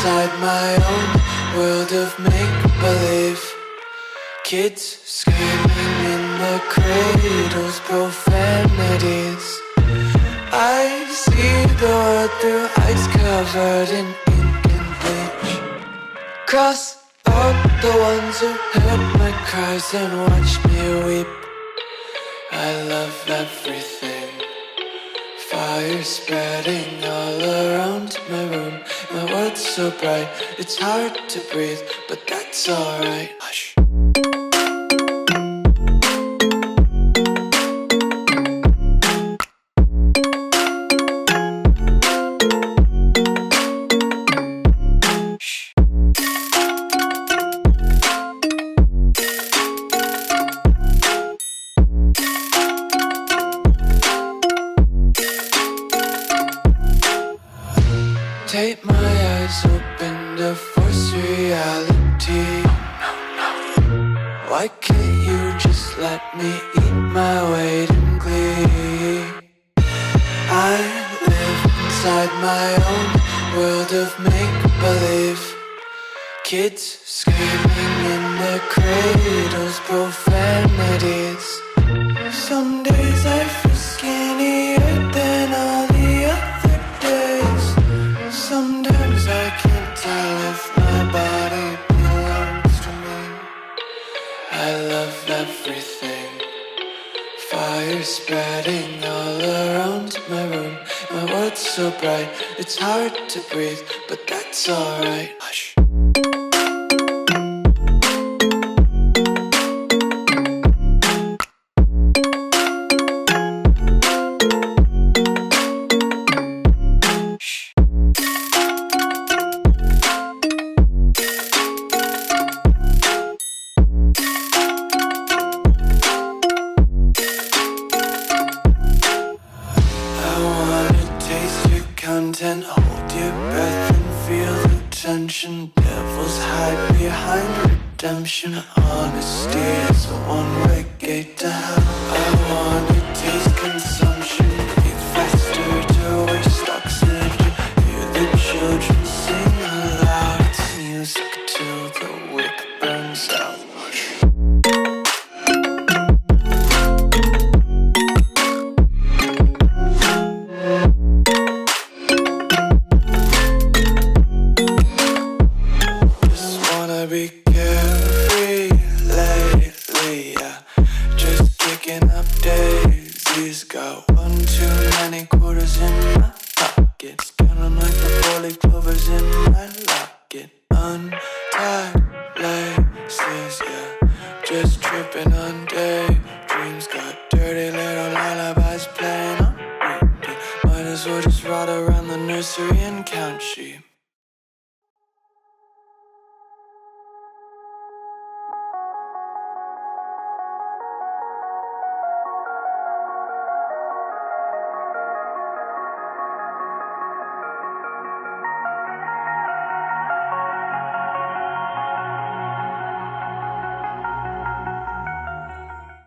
inside my own world of make-believe. Kids screaming in the cradles, profanities. I see the world through ice covered in ink and bleach. Cross out the ones who heard my cries and watched me weep. I love everything. Fire spreading all around my room. My world's so bright, it's hard to breathe, but that's alright. Hush. Take my eyes open to force reality. Why can't you just let me eat my weight in glee? I live inside my own world of make-believe. Kids screaming in their cradles, profanities. Some days I feel skinnier than all the other days. Sometimes I can't tell if my body belongs to me. I love everything. Fire spreading all around my room. My world's so bright, it's hard to breathe, but that's alright. Hush. Content, hold your breath and feel the tension. Devils hide behind redemption. Honesty is a one-way gate to hell. I wanna taste consumption, breathe faster to waste oxygen. Hear the children sing aloud. It's music till the wick burns out. Be carefree lately, yeah. Just kicking up daisies. Got one too many quarters in my pockets. Counting like the four-leaf clovers in my locket. Untied laces, yeah. Just tripping on daydreams. Got dirty little lullabies playing on repeat. Might as well just ride around the nursery and count sheep.